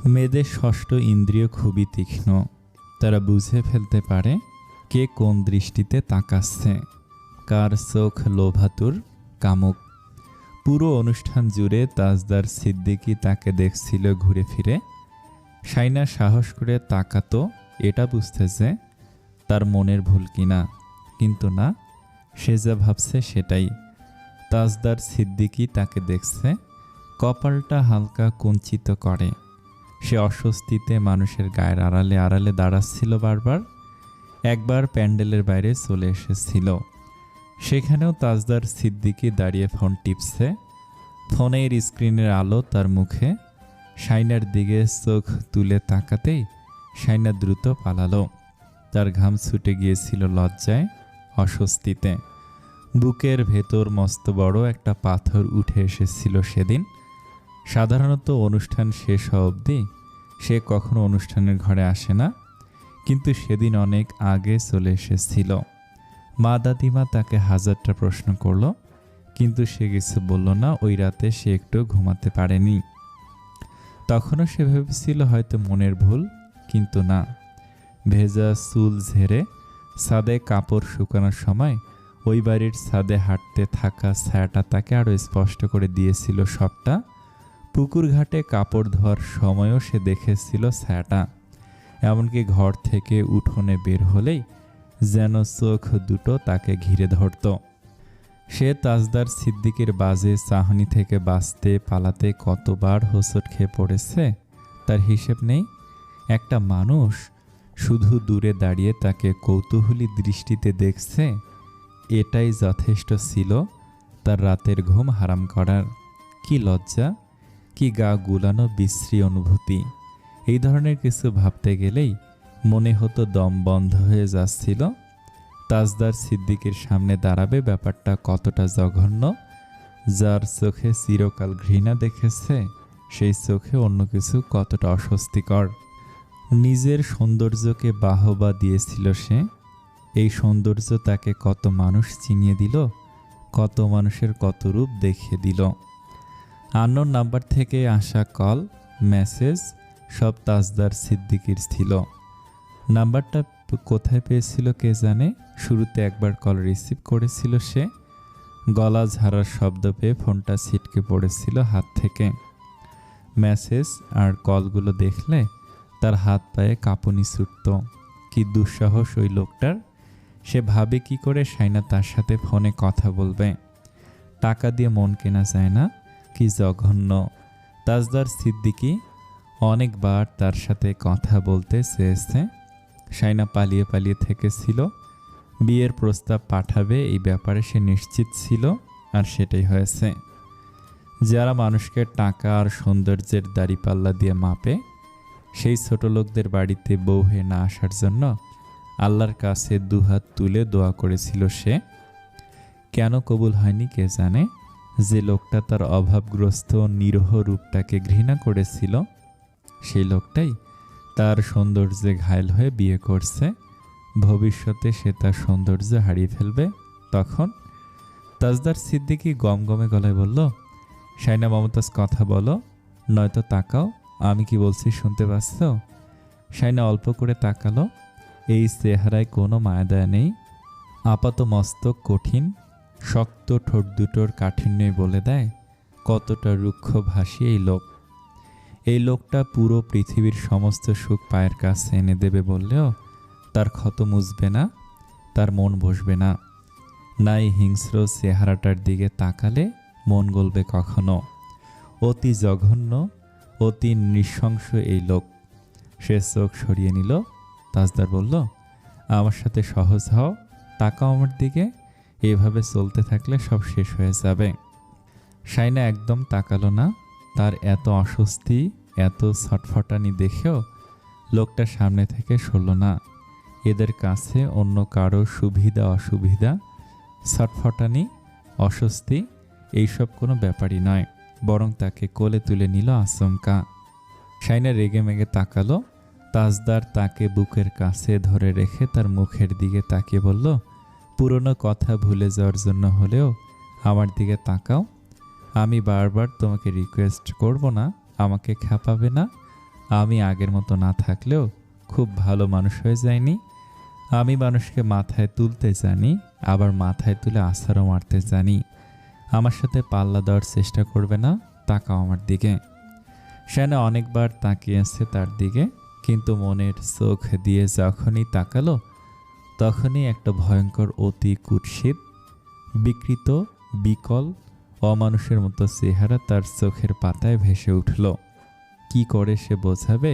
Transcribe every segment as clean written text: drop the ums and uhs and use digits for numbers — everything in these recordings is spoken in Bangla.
মেয়েদের ষষ্ঠ ইন্দ্রিয় খুবই তীক্ষ্ণ। তারা বুঝে ফেলতে পারে কে কোন দৃষ্টিতে তাকাচ্ছে, কার চোখ লোভাতুর, কামুক। পুরো অনুষ্ঠান জুড়ে তাজদার সিদ্দিকী তাকে দেখছিল ঘুরে ফিরে। শাইনা সাহস করে তাকাতো এটা বুঝতে যে তার মনের ভুল কিনা, কিন্তু না, সে যা ভাবছে সেটাই। তাজদার সিদ্দিকী তাকে দেখছে, কপালটা হালকা কুঞ্চিত করে। সে অস্বস্তিতে মানুষের গায়ের আড়ালে আড়ালে দাঁড়াচ্ছিল বারবার। একবার প্যান্ডেলের বাইরে চলে এসেছিল, সেখানেও তাজদার সিদ্দিকী দাঁড়িয়ে ফোন টিপছে। ফোনের স্ক্রিনের আলো তার মুখে। শাইনার দিকে চোখ তুলে তাকাতেই শাইনা দ্রুত পালালো। তার ঘাম ছুটে গিয়েছিল লজ্জায়, অস্বস্তিতে। বুকের ভেতর মস্ত বড় একটা পাথর উঠে এসেছিল সেদিন। সাধারণত অনুষ্ঠান শেষ হওয়া অবধি সে কখনো অনুষ্ঠানের ঘরে আসে না, কিন্তু সেদিন অনেক আগে চলে এসেছিল। মা দাদিমা তাকে হাজারটা প্রশ্ন করল, কিন্তু সে কিছু বলল না। ওই রাতে সে একটু ঘুমাতে পারেনি। তখনও সে ভেবেছিল হয়তো মনের ভুল, কিন্তু না। ভেজা চুল ঝেড়ে ছাদে কাপড় শুকানোর সময় ওই বাড়ির ছাদে হাঁটতে থাকা ছায়াটা তাকে আরও স্পষ্ট করে দিয়েছিল সবটা। পুকুর ঘাটে কাপড় ধোয়ার সময়ও সে দেখেছিল ছায়াটা। এমনকি ঘর থেকে উঠোনে বের হলেই যেন চোখ দুটো তাকে ঘিরে ধরত। সে তাজদার সিদ্দিকীর বাজে চাহনি থেকে বাঁচতে পালাতে কতবার হোঁচট খেয়ে পড়েছে তার হিসেব নেই। একটা মানুষ শুধু দূরে দাঁড়িয়ে তাকে কৌতূহলী দৃষ্টিতে দেখছে, এটাই যথেষ্ট ছিল তার রাতের ঘুম হারাম করার। কি লজ্জা, কি গা গুলানো বিশ্রী অনুভূতি। এই ধরনের কিছু ভাবতে গেলেই মনে হতো দম বন্ধ হয়ে যাচ্ছিল। তাজদার সিদ্দিকীর সামনে দাঁড়াবে ব্যাপারটা কতটা জঘন্য। যার চোখে চিরকাল ঘৃণা দেখেছে, সেই চোখে অন্য কিছু কতটা অস্বস্তিকর। নিজের সৌন্দর্যকে বাহবা দিয়েছিল সে। এই সৌন্দর্য তাকে কত মানুষ চিনিয়ে দিল, কত মানুষের কত রূপ দেখিয়ে দিল। আননোন নাম্বার থেকে আসা কল, মেসেজ সব তাজদার সিদ্দিকীর ছিল। নাম্বারটা কোথায় পেয়েছিল কে জানে। শুরুতে একবার কল রিসিভ করেছিল সে। গলা ঝাড়ার শব্দ পেয়ে ফোনটা ছিটকে পড়েছিল হাত থেকে। মেসেজ আর কলগুলো দেখলে তার হাত পায়ে কাঁপুনি ছুটত। কি দুঃসাহস ওই লোকটার। সে ভাবে কি করে শাইনা তার সাথে ফোনে কথা বলবে। টাকা দিয়ে মন কেনা যায় না, কি জঘন্য। তাজদার সিদ্দিকী অনেকবার তার সাথে কথা বলতে চেয়েছে। শাইনা পালিয়ে পালিয়ে থেকেছিল। বিয়ের প্রস্তাব পাঠাবে এই ব্যাপারে সে নিশ্চিত ছিল, আর সেটাই হয়েছে। যারা মানুষকে টাকা আর সৌন্দর্যের দাড়িপাল্লা দিয়ে মাপে, সেই ছোট লোকদের বাড়িতে বউ হয়ে না আসার জন্য আল্লাহর কাছে দুহাত তুলে দোয়া করেছিল সে। কেন কবুল হয়নি কে জানে। যে লোকটা তার অভাবগ্রস্ত নিরহ রূপটাকে ঘৃণা করেছিল, সেই লোকটাই তার সৌন্দর্যে ঘায়েল হয়ে বিয়ে করছে। ভবিষ্যতে সে তার সৌন্দর্য হারিয়ে ফেলবে। তখন তাজদার সিদ্দিকী গমগমে গলায় বলল, শাইনা মমতাজ কথা বলো, নয়তো তাকাও, আমি কি বলছি শুনতে পাচ্ছ? শাইনা অল্প করে তাকালো। এই চেহারায় কোনো মায়াদয়া নেই। আপাত মস্তক কঠিন, শক্ত ঠোঁট দুটোর কাঠিন্যই বলে দেয় কতটা রুক্ষভাষী এই লোক। এই লোকটা পুরো পৃথিবীর সমস্ত সুখ পায়ের কাছে এনে দেবে বললেও তার ক্ষত মুছবে না, তার মন বসবে না। নাই হিংস্র চেহারাটার দিকে তাকালে মন গলবে কখনো। অতি জঘন্য, অতি নৃশংস এই লোক। সে চোখ সরিয়ে নিল। তাজদার বলল, আমার সাথে সহজ হও, তাকাও আমার দিকে। এভাবে চলতে থাকলে সব শেষ হয়ে যাবে। শাইনা একদম তাকালো না। তার এত অস্বস্তি, এত ছটফটানি দেখেও লোকটা সামনে থেকে সরল না। এদের কাছে অন্য কারো সুবিধা অসুবিধা, ছটফটানি, অস্বস্তি এইসব কোনো ব্যাপারই নয়, বরং তাকে কোলে তুলে নিল আচমকা। শাইনা রেগে মেগে তাকালো। তাজদার তাকে বুকের কাছে ধরে রেখে তার মুখের দিকে তাকিয়ে বলল, পুরনো কথা ভুলে যাওয়ার জন্য হলেও আমার দিকে তাকাও। আমি বারবার তোমাকে রিকোয়েস্ট করব না, আমাকে খেপাবে না। আমি আগের মতো না থাকলেও খুব ভালো মানুষ হয়ে যায়নি। আমি মানুষকে মাথায় তুলতে জানি, আবার মাথায় তুলে আছাড়ও মারতে জানি। আমার সাথে পাল্লা দেওয়ার চেষ্টা করবে না, তাকাও আমার দিকে। সেনা অনেকবার তাকিয়েছে তার দিকে, কিন্তু মনের চোখ দিয়ে যখনই তাকালো তখনই একটা ভয়ঙ্কর অতি কুৎসিত বিকৃত বিকল অমানুষের মতো চেহারা তার চোখের পাতায় ভেসে উঠল। কি করে সে বোঝাবে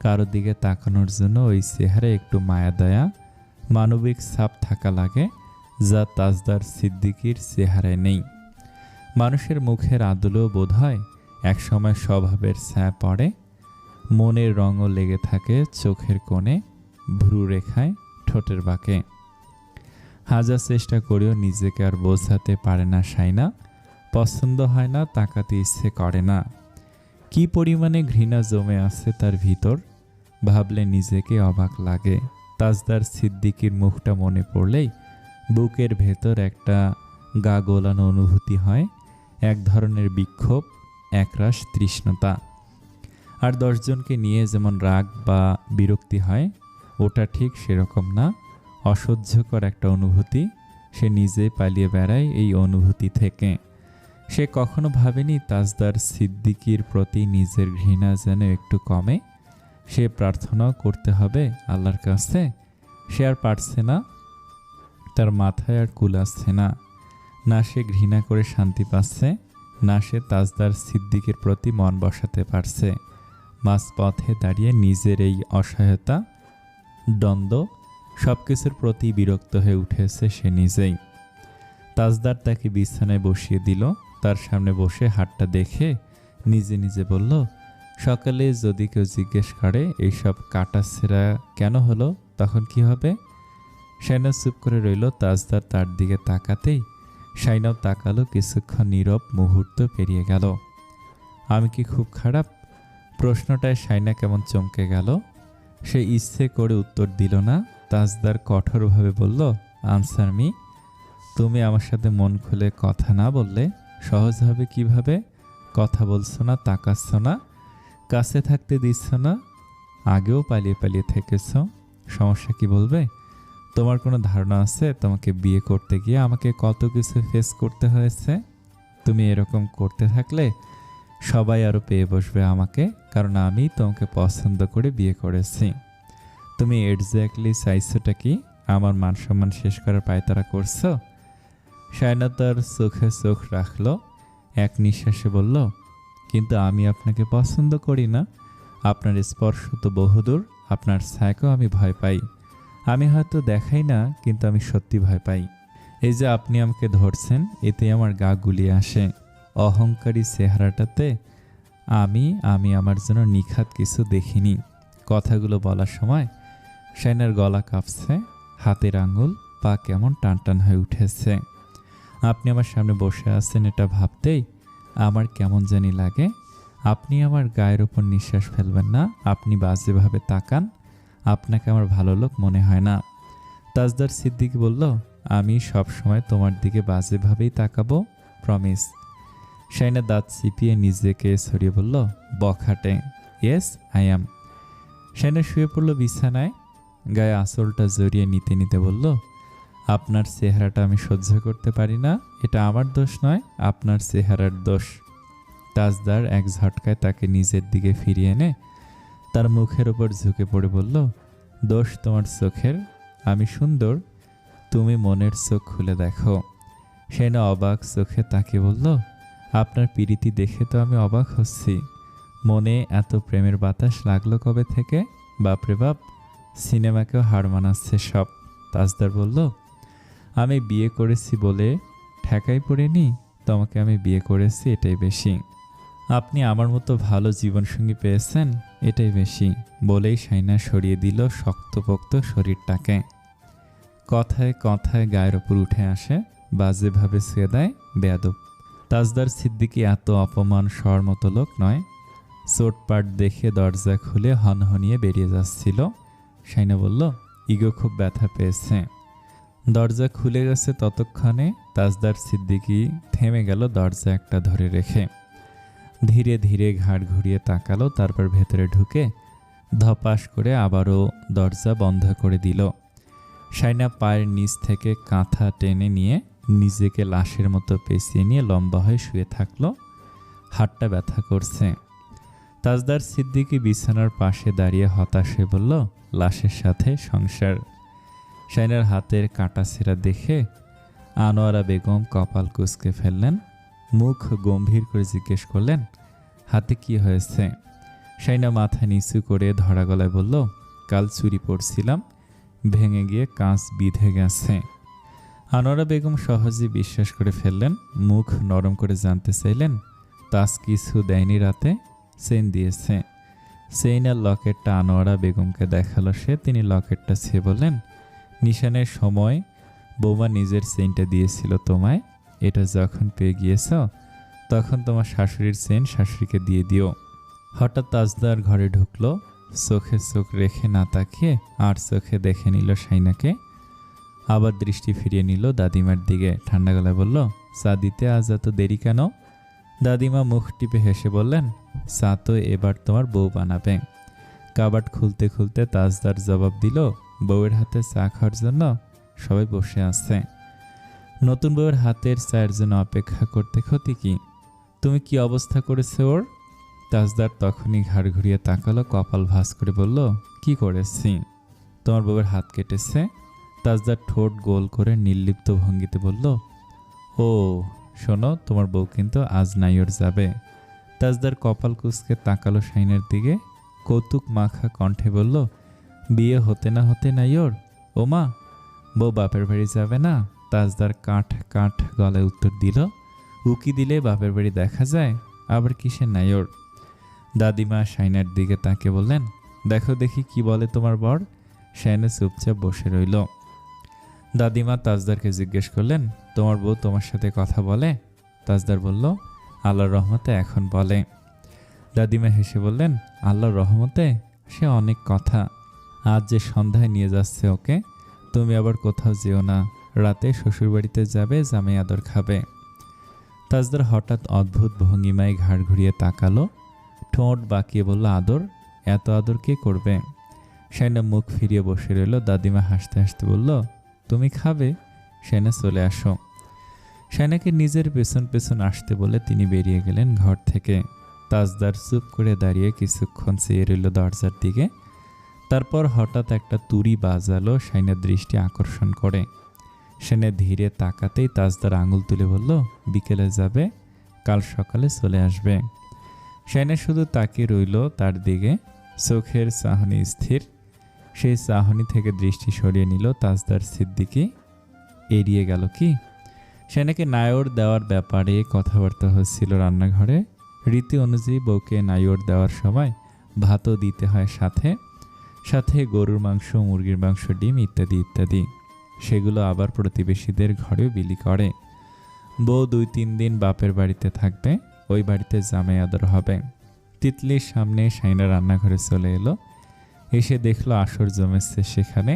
কারো দিকে তাকানোর জন্য ওই চেহারায় একটু মায়া দয়া মানবিক ছাপ থাকা লাগে, যা তাজদার সিদ্দিকীর চেহারায় নেই। মানুষের মুখের আদলেও বোধ হয় একসময় স্বভাবের ছায়া পড়ে, মনের রঙও লেগে থাকে চোখের কোণে, ভ্রু রেখায়, ঠোঁটের বাঁকে। হাজার চেষ্টা করেও নিজেকে আর বোঝাতে পারে না শাইনা। পছন্দ হয় না, তাকাতে ইচ্ছে করে না। কি পরিমাণে ঘৃণা জমে আছে তার ভিতর, ভাবলে নিজেকে অবাক লাগে। তাজদার সিদ্দিকীর মুখটা মনে পড়লেই বুকের ভেতর একটা গা গোলানো অনুভূতি হয়, এক ধরনের বিক্ষোভ, একরাশ তৃষ্ণতা। আর 10 জনকে নিয়ে যেমন রাগ বা বিরক্তি হয়, ওটা ঠিক সেরকম না, অসহ্যকর একটা অনুভূতি। সে নিজে পালিয়ে বেড়ায় এই অনুভূতি থেকে। সে কখনো ভাবেনি তাজদার সিদ্দিকীর প্রতি নিজের ঘৃণা যেন একটু কমে। সে প্রার্থনাও করতে হবে আল্লাহর কাছে, সে আর পারছে না, তার মাথায় আর কুলাচ্ছে না। না সে ঘৃণা করে শান্তি পাচ্ছে, না সে তাজদার সিদ্দিকের প্রতি মন বসাতে পারছে। মাঝপথে দাঁড়িয়ে নিজের এই অসহায়তা, দ্বন্দ্ব, সব কিছুর প্রতি বিরক্ত হয়ে উঠেছে সে নিজেই। তাজদার তাকে বিছানায় বসিয়ে দিল। তার সামনে বসে হাতটা দেখে নিজে নিজে বলল, সকালে যদি কেউ জিজ্ঞেস করে এইসব কাটা ছেঁড়া কেন হলো, তখন কি হবে? শাইনা চুপ করে রইল। তাজদার তার দিকে তাকাতেই শাইনাও তাকালো। কিছুক্ষণ নীরব মুহূর্ত পেরিয়ে গেল। আমি কি খুব খারাপ? প্রশ্নটায় শাইনা কেমন চমকে গেল। সে ইচ্ছে করে উত্তর দিল না। তাজদার কঠোরভাবে বলল, আনসার মি। তুমি আমার সাথে মন খুলে কথা না বললে সহজ হবে কিভাবে? কথা বলছো না, তাকাচ্ছ না, কাছে থাকতে দিচ্ছ না, আগেও পালিয়ে পালিয়ে থেকেছ। সমস্যা কি বলবে? তোমার কোনো ধারণা আছে তোমাকে বিয়ে করতে গিয়ে আমাকে কত কিছু ফেস করতে হয়েছে? তুমি এরকম করতে থাকলে সবাই আরও পেয়ে বসবে আমাকে, কারণ আমি তোমাকে পছন্দ করে বিয়ে করেছি। তুমি এক্স্যাক্টলি চাইছোটা কি? আমার মান সম্মান শেষ করার পায়তারা করছো? শায়না তার চোখে চোখ রাখল, এক নিঃশ্বাসে বলল, কিন্তু আমি আপনাকে পছন্দ করি না। আপনার স্পর্শ তো বহুদূর, আপনার ছায়াকেও আমি ভয় পাই। আমি হয়তো দেখাই না, কিন্তু আমি সত্যি ভয় পাই। এই যে আপনি আমাকে ধরছেন, এতে আমার গা গুলিয়ে আসে। অহংকারী চেহারাটাতে আমি আমার জন্য নিখাত কিছু দেখিনি। কথাগুলো বলার সময় শাইনার গলা কাঁপছে, হাতের আঙুল পা কেমন টান টান হয়ে উঠেছে। আপনি আমার সামনে বসে আছেন এটা ভাবতেই আমার কেমন জানি লাগে। আপনি আমার গায়ের ওপর নিঃশ্বাস ফেলবেন না, আপনি বাজেভাবে তাকান, আপনাকে আমার ভালো লোক মনে হয় না। তাজদার সিদ্দিকী বলল, আমি সব সময় তোমার দিকে বাজেভাবেই তাকাবো, প্রমিস। শাইনা দাঁত চিপিয়ে নিজেকে সরিয়ে বলল, বখাটে। Yes I am. শাইনা শুয়ে পড়ল বিছানায়, গায়ে আঁচলটা জড়িয়ে নিতে নিতে বলল, আপনার চেহারাটা আমি সহ্য করতে পারি না। এটা আমার দোষ নয়, আপনার চেহারার দোষ। তাজদার এক ঝটকায় তাকে নিজের দিকে ফিরিয়ে এনে তার মুখের ওপর ঝুঁকে পড়ে বলল, দোষ তোমার চোখের। আমি সুন্দর, তুমি মনের চোখ খুলে দেখো। শাইনা অবাক চোখে তাকে বলল, আপনার পিরিতি দেখে তো আমি অবাক হচ্ছি। মনে এত প্রেমের বাতাস লাগলো কবে থেকে? বাপরে বাপ, সিনেমাকেও হার মানাচ্ছে সব। তাজদার বলল, আমি বিয়ে করেছি বলে ঠেকাই পড়িনি, তোমাকে আমি বিয়ে করেছি এটাই বেশি। আপনি আমার মতো ভালো জীবনসঙ্গী পেয়েছেন এটাই বেশি। বলেই শাইনা সরিয়ে দিল শক্তপোক্ত শরীরটাকে। কথায় কথায় গায়ের ওপর উঠে আসে, বাজেভাবে ছুঁয়ে দেয়, বেয়াদব। তাজদার সিদ্দিকী এত অপমান সর মতো লোক নয়। চোটপাট দেখে দরজা খুলে হনহনিয়ে বেরিয়ে যাচ্ছিল। শাইনা বলল, ইগো খুব ব্যথা পেয়েছে। দরজা খুলে গেছে ততক্ষণে তাজদার সিদ্দিকী থেমে গেল দরজা একটা ধরে রেখে। ধীরে ধীরে ঘাড় ঘুরিয়ে তাকালো, তারপর ভেতরে ঢুকে ধপাস করে আবারও দরজা বন্ধ করে দিল। শাইনা পায়ের নিচ থেকে কাঁথা টেনে নিয়ে নিজেকে লাশের মতো পেঁচিয়ে নিয়ে লম্বা হয়ে শুয়ে থাকলো। হাতটা ব্যথা করছে। তাজদার সিদ্দিকী বিছানার পাশে দাঁড়িয়ে হতাশ হয়ে বলল, লাশের সাথে সংসার। শাইনার হাতের কাটা ছেঁড়া দেখে আনোয়ারা বেগম কপাল কুঁচকে ফেললেন। মুখ গম্ভীর করে জিজ্ঞেস করলেন, হাতে কি হয়েছে? শাইনা মাথা নিচু করে ধরা গলায় বলল, কাল চুরি পড়ছিলাম, ভেঙে গিয়ে কাঁচ বিঁধে গেছে। আনোয়ারা বেগম সহজে বিশ্বাস করে ফেললেন। মুখ নরম করে জানতে চাইলেন, তাজ কিছু দেয়নি রাতে? চেইন দিয়েছে। চেইন আর লকেটটা আনোয়ারা বেগমকে দেখালো সে। তিনি লকেটটা ছেয়ে বললেন, নিশানের সময় বৌমা নিজের চেইনটা দিয়েছিল তোমায়। এটা যখন পেয়ে গিয়েছ তখন তোমার শাশুড়ির চেইন শাশুড়িকে দিয়ে দিও। হঠাৎ তাজদার ঘরে ঢুকলো। চোখে চোখ রেখে না তাকিয়ে আর চোখে দেখে নিল শাইনাকে। আবার দৃষ্টি ফিরিয়ে নিল দাদিমার দিকে। ঠান্ডা গলায় বলল, চা দিতে আজ এত দেরি কেন? দাদিমা মুখ টিপে হেসে বললেন, চা তো এবার তোমার বউ বানাবে। কাবাট খুলতে খুলতে তাজদার জবাব দিল, বউয়ের হাতে চা খাওয়ার জন্য সবাই বসে আছে। নতুন বউয়ের হাতের চায়ের জন্য অপেক্ষা করতে ক্ষতি কি? তুমি কি অবস্থা করেছে ওর? তাজদার তখনই ঘাড় ঘুরিয়ে তাকালো, কপাল ভাঁজ করে বলল, কি করেছি? তোমার বউয়ের হাত কেটেছে। তাজদার ঠোঁট গোল করে নির্লিপ্ত ভঙ্গিতে বলল, ও শোনো, তোমার বউ কিন্তু আজ নাইওর যাবে। তাজদার কপাল কুঁচকে তাকালো শাইনের দিকে, কৌতুক মাখা কণ্ঠে বলল, বিয়ে হতে না হতে নাইওর? ও মা, বউ বাপের বাড়ি যাবে না? তাজদার কাঠ কাঠ গলায় উত্তর দিল, উকি দিলে বাপের বাড়ি দেখা যায়, আবার কিসের নাইওর? দাদিমা শাইনার দিকে তাকে বললেন, দেখো দেখি কি বলে তোমার বর। শাইনা চুপচাপ বসে রইল। দাদিমা তাজদারকে জিজ্ঞেস করলেন, তোমার বউ তোমার সাথে কথা বলে? তাজদার বলল, আল্লাহর রহমতে এখন বলে। দাদিমা হেসে বললেন, আল্লাহর রহমতে? সে অনেক কথা। আজ যে সন্ধ্যায় নিয়ে যাচ্ছে ওকে। তুমি আবার কোথাও যেও না, রাতে শ্বশুরবাড়িতে যাবে, জামাই আদর খাবে। তাজদার হঠাৎ অদ্ভুত ভঙ্গিমায় ঘাড় ঘুরিয়ে তাকালো, ঠোঁট বাঁকিয়ে বলল, আদর? এত আদর কে করবে? শাইনা মুখ ফিরিয়ে বসে রইল। দাদিমা হাসতে হাসতে বলল, তুমি খাবে? শাইনা চলে আসো। শাইনাকে নিজের পেছন পেছন আসতে বলে তিনি বেরিয়ে গেলেন ঘর থেকে। তাজদার চুপ করে দাঁড়িয়ে কিছুক্ষণ চেয়ে রইল দরজার দিকে। তারপর হঠাৎ একটা তুড়ি বাজালো, শাইনার দৃষ্টি আকর্ষণ করে। শাইনা ধীরে তাকাতেই তাজদার আঙুল তুলে বলল, বিকেলে যাবে, কাল সকালে চলে আসবে। শাইনা শুধু তাকিয়ে রইল তার দিকে, চোখের চাহনি স্থির। সেই চাহনি থেকে দৃষ্টি সরিয়ে নিল তাজদার সিদ্দিকী। এড়িয়ে গেল কি? শাইনাকে নায়র দেওয়ার ব্যাপারে কথাবার্তা হচ্ছিল রান্নাঘরে। রীতি অনুযায়ী বউকে নায়র দেওয়ার সময় ভাতও দিতে হয়, সাথে সাথে গরুর মাংস, মুরগির মাংস, ডিম ইত্যাদি ইত্যাদি। সেগুলো আবার প্রতিবেশীদের ঘরেও বিলি করে। বউ 2-3 দিন বাপের বাড়িতে থাকবে, ওই বাড়িতে জামাই আদর হবে। তিতলির সামনে শাইনা রান্নাঘরে চলে এলো। এসে দেখলো আসর জমেছে সেখানে।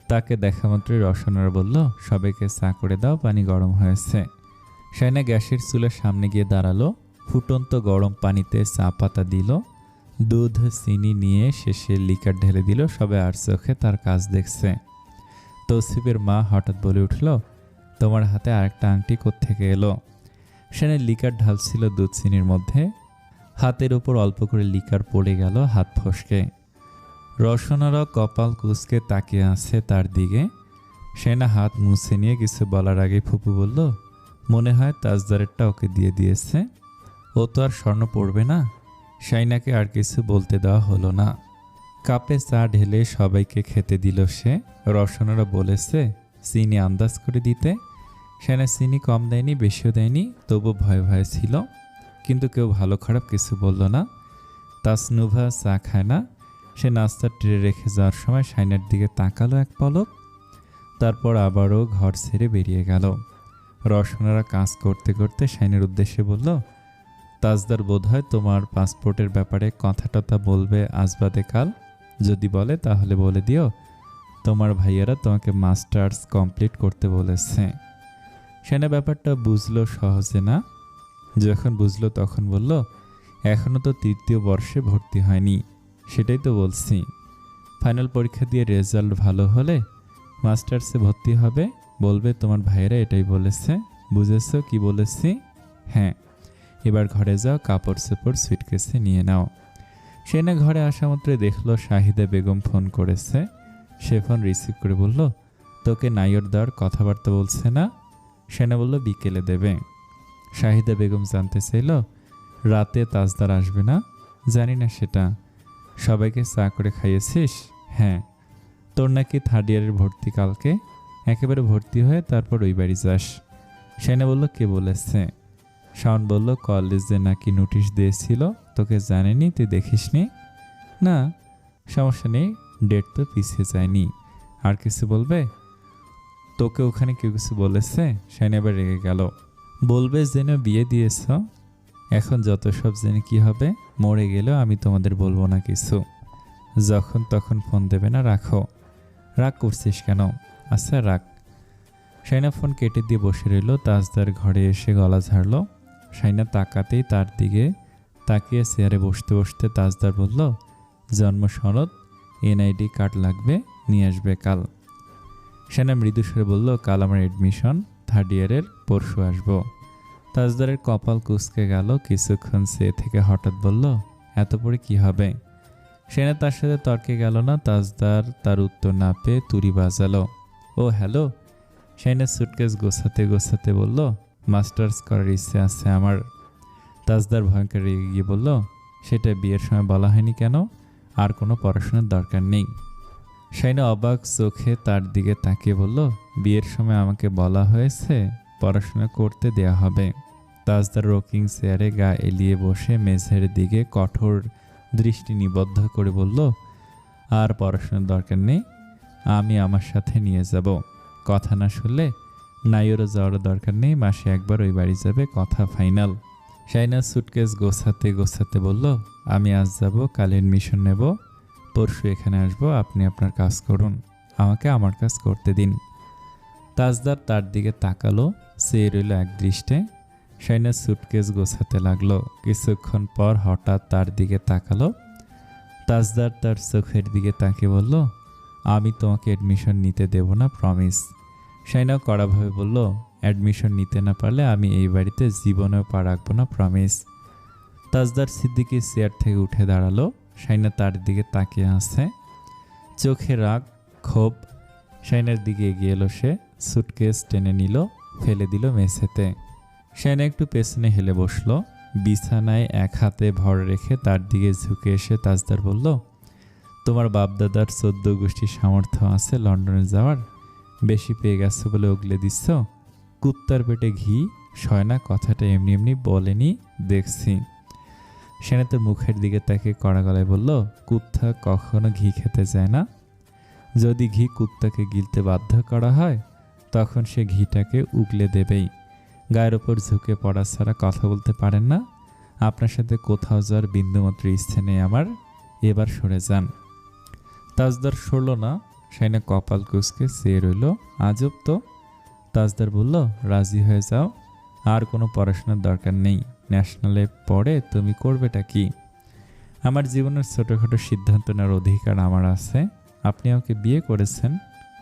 তাকে দেখা মাত্রই রসনারা বলল, সবাইকে চা করে দাও, পানি গরম হয়েছে। শাইনা গ্যাসের চুলের সামনে গিয়ে দাঁড়ালো। ফুটন্ত গরম পানিতে চা পাতা দিল, দুধ চিনি নিয়ে শেষে লিকার ঢেলে দিল। সবাই আর চোখে তার কাজ দেখছে। তৌসিফের মা হঠাৎ বলে উঠল, তোমার হাতে আরেকটা আংটি কোত্থেকে এলো? শাইনা লিকার ঢালছিল দুধ চিনির মধ্যে। হাতের উপর অল্প করে লিকার পড়ে গেল, হাত ফসকে। রসনারা কপাল কুঁচকে তাকিয়ে আছে তার দিকে। শাইনা হাত মুছে নিয়ে কিছু বলার আগে ফুপু বলল, মনে হয় তাজদারেরটা ওকে দিয়ে দিয়েছে, ও তো আর স্বর্ণ পড়বে না। শাইনাকে আর কিছু বলতে দেওয়া হলো না। কাপে চা ঢেলে সবাইকে খেতে দিল সে। রসনারা বলেছে চিনি আন্দাজ করে দিতে। শাইনা চিনি কম দেয়নি, বেশিও দেয়নি, তবু ভয়ে ভয়ে ছিল। কিন্তু কেউ ভালো খারাপ কিছু বলল না। তাসনুভা চা খায় না। সে নাস্তার ট্রে রেখে যাওয়ার সময় শাইনার দিকে তাকালো এক পলক, তারপর আবারও ঘর ছেড়ে বেরিয়ে গেল। রসনারা কাজ করতে করতে শাইনের উদ্দেশ্যে বলল, তাজদার বোধহয় তোমার পাসপোর্টের ব্যাপারে কথা টথা বলবে আজ বাদে কাল। যদি বলে তাহলে বলে দিও তোমার ভাইয়ারা তোমাকে মাস্টার্স কমপ্লিট করতে বলেছে। শাইনা ব্যাপারটা বুঝলো সহজে না। যখন বুঝলো তখন বলল, এখনও তো তৃতীয় বর্ষে ভর্তি হয়নি। সেটাই তো বলছি, ফাইনাল পরীক্ষা দিয়ে রেজাল্ট ভালো হলে মাস্টার্সে ভর্তি হবে। বলবে তোমার ভাইয়েরা এটাই বলেছে। বুঝেছ কি বলেছি? হ্যাঁ, এবার ঘরে যাও, কাপড় চোপড় সুইটকেসে নিয়ে নাও। সে না ঘরে আসা মাত্রই দেখলো শাহিদা বেগম ফোন করেছে। সে ফোন রিসিভ করে বলল, তোকে নাইর দেওয়ার কথাবার্তা বলছে না? সেনা বলল, বিকেলে দেবে। শাহিদা বেগম জানতে চাইল, রাতে তাজদার আসবে না? জানি না সেটা। সবাইকে চা করে খাইয়েছিস? হ্যাঁ। তোর নাকি থার্ড ইয়ারের ভর্তি কালকে, একেবারে ভর্তি হয়ে তারপর ওই বাড়ি যাস। সেনা বলল, কে বলেছে? শাওন বলল, কলেজে নাকি নোটিশ দিয়েছিল, তোকে জানেনি, তুই দেখিসনি? না, সমস্যা নেই, ডেট তো পিছিয়ে যায়নি। আর কিছু বলবে? তোকে ওখানে কেউ কিছু বলেছে? শাইন এবার রেগে গেল। বলবে যেন বিয়ে দিয়েছ। এখন যত সব জেনে কি হবে? মরে গেলেও আমি তোমাদের বলবো না কিছু। যখন তখন ফোন দেবে না, রাখো। রাগ করছিস কেন? আচ্ছা রাখ। শাইনা ফোন কেটে দিয়ে বসে রইল। তাজদার ঘরে এসে গলা ঝাড়ল। শাইনা তাকাতেই তার দিকে তাকিয়ে চেয়ারে বসতে বসতে তাজদার বলল, জন্ম সনদ, এনআইডি কার্ড লাগবে, নিয়ে আসবে কাল। শাইনা মৃদু স্বরে বলল, কাল আমার এডমিশন, থার্ড ইয়ারের, পরশু আসবো। তাজদারের কপাল কুঁচকে গেল। কিছুক্ষণ সে থেকে হঠাৎ বলল, এত পরে কি হবে? সেনা তার সাথে তর্কে গেল না। তাজদার তার উত্তর না পেয়ে তুড়ি বাজালো। ও হ্যালো। সেনা সুটকেস গোছাতে গোছাতে বলল, মাস্টার্স করার ইচ্ছে আছে আমার। তাজদার ভয়ঙ্কর রেগে গিয়ে বলল, সেটা বিয়ের সময় বলা হয়নি কেন? আর কোনো পড়াশোনার দরকার নেই। শাইনা অবাক চোখে তার দিকে তাকিয়ে বলল, বিয়ের সময় আমাকে বলা হয়েছে পড়াশোনা করতে দেয়া হবে। তাজদার রকিং চেয়ারে গা এলিয়ে বসে মেঝের দিকে কঠোর দৃষ্টি নিবদ্ধ করে বলল, আর পড়াশোনার দরকার নেই, আমি আমার সাথে নিয়ে যাব। কথা না শুনলে নাইরও যাওয়ার দরকার নেই, মাসে একবার ওই বাড়ি যাবে, কথা ফাইনাল। শাইনা সুটকেস গোছাতে গোছাতে বলল, আমি আজ যাব, কাল এডমিশন নেব, পরশু এখানে আসবো, আপনি আপনার কাজ করুন, আমাকে আমার কাজ করতে দিন। তাজদার তার দিকে তাকালো, চেয়ে রইল এক দৃষ্টে। শাইনা সুটকেস গোছাতে লাগলো। কিছুক্ষণ পর হঠাৎ তার দিকে তাকালো। তাজদার তার চোখের দিকে তাকিয়ে বলল, আমি তোমাকে অ্যাডমিশন নিতে দেব না, প্রমিস। শাইনা কড়াভাবে বলল, অ্যাডমিশন নিতে না পারলে আমি এই বাড়িতে জীবনেও পা রাখবো না, প্রমিস। তাজদার সিদ্দিকী চেয়ার থেকে উঠে দাঁড়ালো। শাইনা তার দিকে তাকিয়ে আছে, চোখে রাগ, ক্ষোভ। শাইনার দিকে এগিয়ে এলো সে, সুটকেস টেনে নিল, ফেলে দিল মেঝেতে। শাইনা একটু পেছনে হেলে বসলো। বিছানায় এক হাতে ভর রেখে তার দিকে ঝুঁকে এসে তাজদার বলল, তোমার বাপদাদার 14 গোষ্ঠীর সামর্থ্য আছে লন্ডনে যাওয়ার, বেশি পেয়ে গেছো বলে উগলে দিচ্ছ। কুত্তার পেটে ঘি সয় না, কথাটা এমনি এমনি বলেনি, দেখছি। সেনা তোর মুখের দিকে তাকে কড়া গলায় বলল, কুত্তা কখনো ঘি খেতে যায় না। যদি ঘি কুত্তাকে গিলতে বাধ্য করা হয় তখন সে ঘিটাকে উগলে দেবেই। গায়ের ওপর ঝুঁকে পড়া ছাড়া কথা বলতে পারেন না। আপনার সাথে কোথাও যাওয়ার বিন্দুমাত্র ইচ্ছে নেই আমার, এবার সরে যান। তাজদার সরল না। শাইনা কপাল কুঁচকে চেয়ে রইল। আজব তো। তাজদার বলল, রাজি হয়ে যাও, আর কোনো পড়াশোনার দরকার নেই। ন্যাশনালে পড়ে তুমি করবেটা কি? আমার জীবনের ছোটোখাটো সিদ্ধান্ত নেওয়ার অধিকার আমার আছে। আপনি আমাকে বিয়ে করেছেন,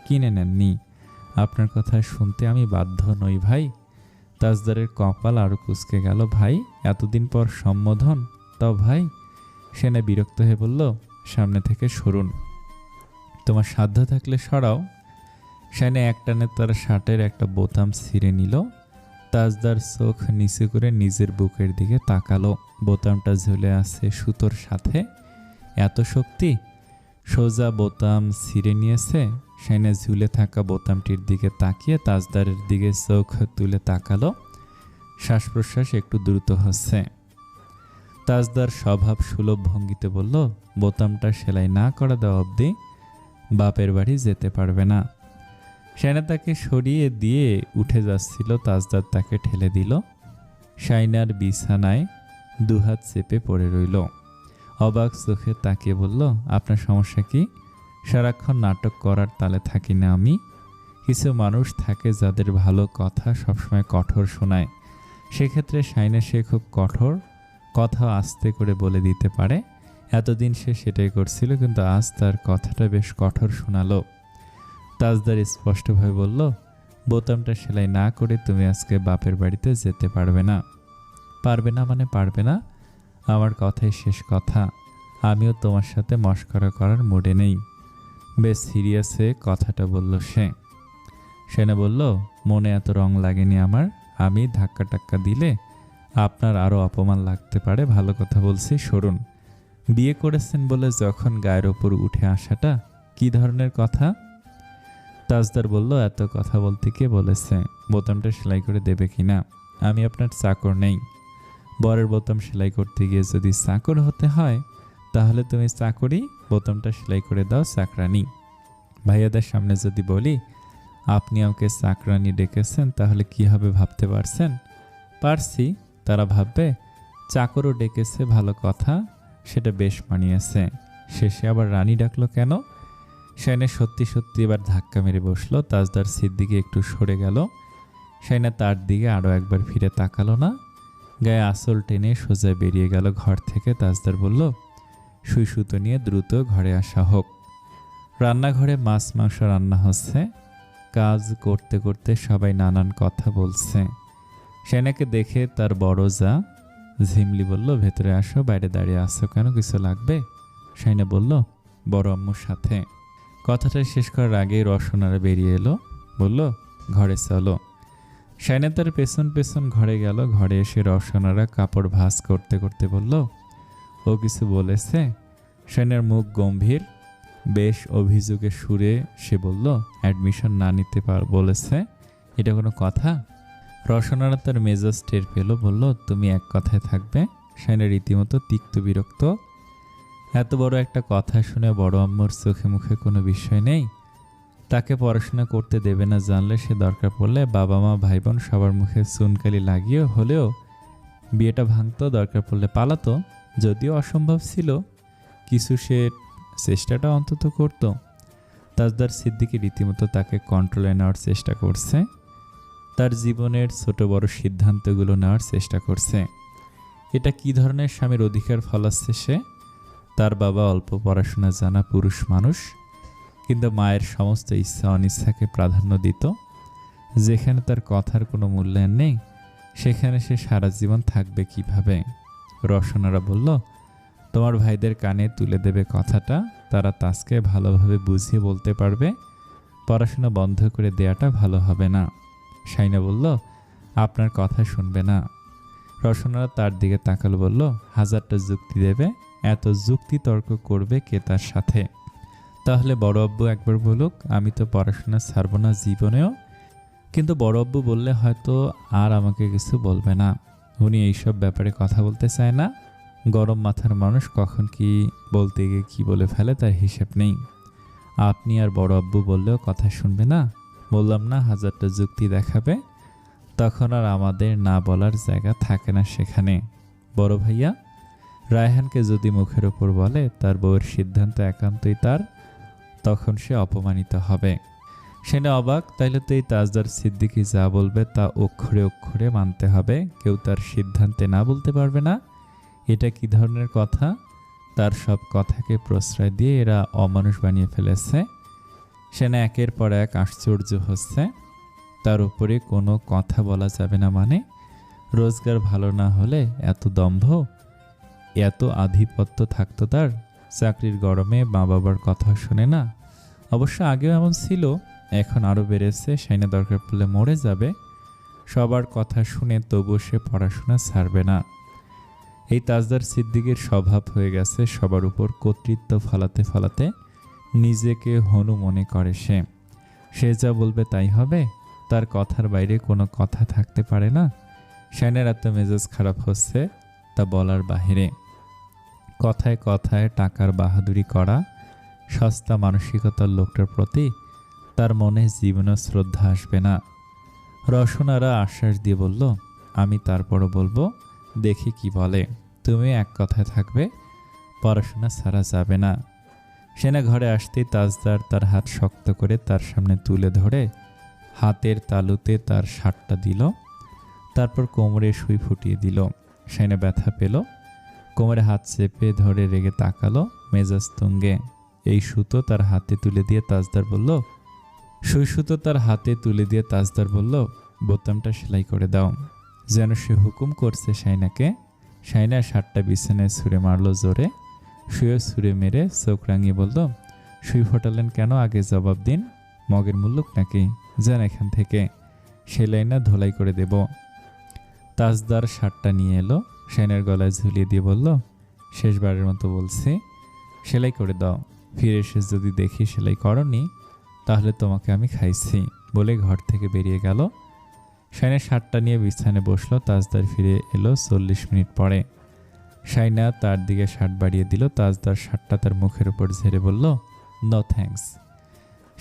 কিনে নেননি। আপনার কথা শুনতে আমি বাধ্য নই ভাই। তাজদারের কপাল আরও কুঁচকে গেল। ভাই? এতদিন পর সম্বোধন, তাও ভাই? সেনা বিরক্ত হয়ে বলল, সামনে থেকে সরুন, তোমার সাধ্য থাকলে সরাও। সেনা একটানে তার শার্টের একটা বোতাম ছিঁড়ে নিল। তাজদার চোখ নিচু করে নিজের বুকের দিকে তাকালো। বোতামটা ঝুলে আছে সুতোর সাথে। এত শক্তি! সোজা বোতাম ছিঁড়ে নিয়েছে। সেনা ঝুলে থাকা বোতামটির দিকে তাকিয়ে তাজদারের দিকে চোখ তুলে তাকালো। শ্বাস প্রশ্বাস একটু দ্রুত হচ্ছে। তাজদার স্বভাব সুলভ ভঙ্গিতে বলল, বোতামটা সেলাই না করা দেওয়া অবধি বাপের বাড়ি যেতে পারবে না। শাইনা তাকে সরিয়ে দিয়ে উঠে যাচ্ছিল। তাজদার তাকে ঠেলে দিল। শাইনার বিছানায় দুহাত চেপে পড়ে রইল। অবাক চোখে তাকিয়ে বলল, আপনার সমস্যা কি? সারাক্ষণ নাটক করার তালে থাকি না আমি? কিছু মানুষ থাকে যাদের ভালো কথা সবসময় কঠোর শোনায়। সেক্ষেত্রে শাইনা সে খুব কঠোর, কথা আস্তে করে বলে দিতে পারে। এতদিন সে সেটাই করছিল, কিন্তু আজ তার কথাটা বেশ কঠোর শোনালো। তাজদার স্পষ্টভাবে বলল, বোতামটা সেলাই না করে তুমি আজকে বাপের বাড়িতে যেতে পারবে না। পারবে না মানে পারবে না? আমার কথাই শেষ কথা। আমিও তোমার সাথে মশকরা করার মুডে নেই। বেশ সিরিয়াস হয়ে কথাটা বলল সে। সেনা বলল, মনে এত রং লাগেনি আমার। আমি ধাক্কা টাক্কা দিলে আপনার আরও অপমান লাগতে পারে। ভালো কথা বলছি, সরুন। বিয়ে করেছেন বলে যখন গায়ের ওপর উঠে আসাটা কি ধরনের কথা? তাজদার বলল, এত কথা বলতে কে বলেছে? বোতামটা সেলাই করে দেবে কিনা? আমি আপনার চাকর নেই। বরের বোতাম সেলাই করতে গিয়ে যদি চাকর হতে হয়, তাহলে তুমি চাকরি, বোতামটা সেলাই করে দাও চাকরানি। ভাইয়াদের সামনে যদি বলি আপনি আমাকে চাকরানি ডেকেছেন, তাহলে কি হবে ভাবতে পারছেন? পারছি। তারা ভাববে চাকরও ডেকেছে, ভালো কথা, সেটা বেশ মানিয়েছে। শেষে আবার রানী ডাকলো কেন? শাইনা সত্যি সত্যি এবার ধাক্কা মেরে বসলো। তাজদার সিদ্দিকে একটু সরে গেল। শাইনা তার দিকে আরও একবার ফিরে তাকালো না, গায়ে আঁচল টেনে সোজা বেরিয়ে গেল ঘর থেকে। তাজদার বলল, সুই সুতো নিয়ে দ্রুত ঘরে আসা হোক। রান্নাঘরে মাছ মাংস রান্না হচ্ছে। কাজ করতে করতে সবাই নানান কথা বলছে। শাইনাকে দেখে তার বড় যা ঝিমলি বলল, ভেতরে আসো, বাইরে দাঁড়িয়ে আসো কেন, কিছু লাগবে? শাইনা বলল, বড় আম্মুর সাথে। কথাটা শেষ করার আগেই রসনারা বেরিয়ে এলো, বলল, ঘরে চলো। শাইনা তার পেছন পেছন ঘরে গেল। ঘরে এসে রসনারা কাপড় ভাঁজ করতে করতে বলল, ও কিছু বলেছে? শাইনার মুখ গম্ভীর, বেশ অভিযোগের সুরে সে বলল, অ্যাডমিশন না নিতে বলেছে। এটা কোনো কথা? রসনারা তার মেজাজ টের পেল, বলল, তুমি এক কথায় থাকবে। শাইনা রীতিমতো তিক্ত বিরক্ত। এত বড় একটা কথা শুনে বড় আম্মুর চোখে মুখে কোনো বিষয় নেই। তাকে পড়াশোনা করতে দেবে না জানলে সে দরকার পড়লে বাবা মা ভাই বোন সবার মুখে চুনকালি লাগিয়ে হলেও বিয়েটা ভাঙতো, দরকার পড়লে পালাতো। যদিও অসম্ভব ছিল, কিছু সে চেষ্টাটা অন্তত করত। তাজদার সিদ্দিকী রীতিমতো তাকে কন্ট্রোলে নেওয়ার চেষ্টা করছে, তার জীবনের ছোট বড় সিদ্ধান্তগুলো নেওয়ার চেষ্টা করছে। এটা কি ধরনের স্বামীর অধিকার ফলাচ্ছে সে? তার বাবা অল্প পড়াশোনা জানা পুরুষ মানুষ, কিন্তু মায়ের সমস্ত ইচ্ছা অনিচ্ছাকে প্রাধান্য দিত। যেখানে তার কথার কোনো মূল্যায়ন নেই, সেখানে সে সারা জীবন থাকবে কিভাবে? রসনারা বলল, তোমার ভাইদের কানে তুলে দেবে কথাটা, তারা তাজকে ভালোভাবে বুঝিয়ে বলতে পারবে। পড়াশোনা বন্ধ করে দেয়াটা ভালো হবে না। শাইনা বলল, আপনার কথা শুনবে না। রসনারা তার দিকে তাকালো, বলল, হাজারটা যুক্তি দেবে, এত যুক্তি তর্ক করবে কে তার সাথে? তাহলে বড় আব্বু একবার বলুক, আমি তো পড়াশোনা ছাড়ব না জীবনেও। কিন্তু বড় আব্বু বললে হয়তো আর আমাকে কিছু বলবে না। উনি এইসব ব্যাপারে কথা বলতে চায় না। গরম মাথার মানুষ কখন কি বলতে গিয়ে কি বলে ফেলে তার হিসেব নেই। আপনি আর বড় আব্বু বললেও কথা শুনবে না। বললাম না, হাজারটা যুক্তি দেখাবে, তখন আর আমাদের না বলার জায়গা থাকে না সেখানে। বড় ভাইয়া রায়হানকে যদি মুখের ওপর বলে তার বউয়ের সিদ্ধান্ত একান্তই তার, তখন সে অপমানিত হবে। সে না অবাক, তাইলে তো এই তাজদার সিদ্দিকী যা বলবে তা অক্ষরে অক্ষরে মানতে হবে, কেউ তার সিদ্ধান্তে না বলতে পারবে না। এটা কি ধরনের কথা? তার সব কথাকে প্রশ্রয় দিয়ে এরা অমানুষ বানিয়ে ফেলেছে। সে না একের পর এক আশ্চর্য হচ্ছে। তার উপরে কোনো কথা বলা যাবে না মানে? রোজগার ভালো না হলে এত দম্ভ, এত আধিপত্য থাকতো তার? চাকরির গরমে মা বাবার কথা শোনে না? অবশ্য আগেও এমন ছিল, এখন আরও বেড়েছে। শাইনা দরকার পড়লে মরে যাবে, সবার কথা শুনে তবুও সে পড়াশোনা ছাড়বে না। এই তাজদার সিদ্দিকের স্বভাব হয়ে গেছে সবার উপর কর্তৃত্ব ফলাতে ফলাতে নিজেকে হনু মনে করে। সে যা বলবে তাই হবে, তার কথার বাইরে কোনো কথা থাকতে পারে না। শাইনার এত মেজাজ খারাপ হচ্ছে তা বলার বাহিরে। কথায় কথায় টাকার বাহাদুরি করা সস্তা মানসিকতার লোকটার প্রতি তার মনে জীবনে শ্রদ্ধা আসবে না। রসনারা আশ্বাস দিয়ে বলল, আমি তারপরও বলবো, দেখি কি বলে। তুমি এক কথায় থাকবে, পড়াশোনা ছাড়া যাবে না। সেনা ঘরে আসতেই তাজদার তার হাত শক্ত করে তার সামনে তুলে ধরে হাতের তালুতে তার শার্টটা দিল, তারপর কোমরে সুই ফুটিয়ে দিল। সেনা ব্যথা পেল, কোমরে হাত চেপে ধরে রেগে তাকালো মেজাজ তুঙ্গে। এই সুতো তার হাতে তুলে দিয়ে তাজদার বলল, সুই সুতো তার হাতে তুলে দিয়ে তাজদার বলল, বোতামটা সেলাই করে দাও। যেন সে হুকুম করছে শাইনাকে। শাইনা শার্টটা বিছানায় ছুঁড়ে মারলো জোরে। শুয়ে ছুঁড়ে মেরে চোখ রাঙিয়ে বলল, সুই ফোটালেন কেন? আগে জবাব দিন। মগের মুল্লুক নাকি? যান এখান থেকে, সেলাই না ধোলাই করে দেব। তাজদার শার্টটা নিয়ে এলো, শাইনার গলায় ঝুলিয়ে দিয়ে বলল, শেষবারের মতো বলছি, সেলাই করে দাও। ফিরে এসে যদি দেখি সেলাই করনি, তাহলে তোমাকে আমি খাইছি বলে ঘর থেকে বেরিয়ে গেল। শাইনা শার্টটা নিয়ে বিছানায় বসলো। তাজদার ফিরে এলো 40 মিনিট পরে। শাইনা তার দিকে শার্ট বাড়িয়ে দিল। তাজদার শার্টটা তার মুখের উপর ঝেড়ে বলল, নো থ্যাঙ্কস।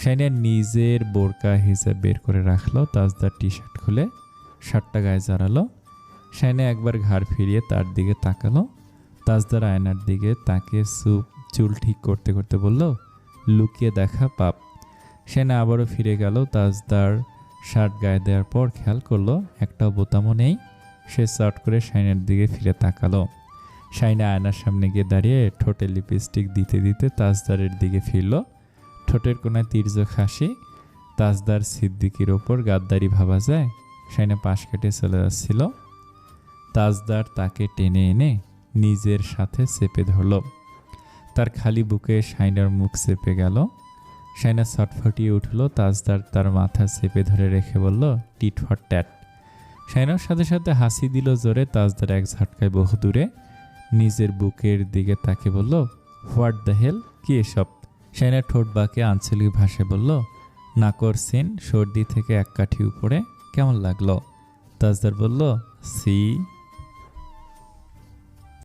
শাইনা নিজের বোরকা হিজাব বের করে রাখলো। তাজদার টি শার্ট খুলে শার্টটা গায়ে জড়ালো। শাইনা একবার ঘাড় ফিরিয়ে তার দিকে তাকালো। তাজদার আয়নার দিকে তাকিয়ে চুল ঠিক করতে করতে বলল, লুকিয়ে দেখা পাপ। শাইনা আবারও ফিরে গেল। তাজদার শার্ট গায়ে দেওয়ার পর খেয়াল করলো একটাও বোতামও নেই। সে চট করে শাইনার দিকে ফিরে তাকালো। শাইনা আয়নার সামনে গিয়ে দাঁড়িয়ে ঠোঁটে লিপস্টিক দিতে দিতে তাজদারের দিকে ফিরল। ঠোঁটের কোনায় তির্যক হাসি। তাজদার সিদ্দিকির ওপর গাদ্দারি ভাবা যায়। শাইনা পাশ কেটে চলে যাচ্ছিল। তাজদার তাকে টেনে এনে নিজের সাথে চেপে ধরল। তার খালি বুকে শাইনার মুখ চেপে গেল। শাইনা ছটফটিয়ে উঠল। তাজদার তার মাথা চেপে ধরে রেখে বলল, টিট ফর ট্যাট। শাইনার সাথে সাথে হাসি দিল জোরে। তাজদার এক ঝটকায় বহু দূরে নিজের বুকের দিকে তাকে বলল, হোয়াট দ্য হেল, কি এসব? শাইনা ঠোঁট বাঁকে আঞ্চলিক ভাষায় বলল, নাকর সিন, সর্দি থেকে এক কাঠি উপরে, কেমন লাগলো? তাজদার বলল, সি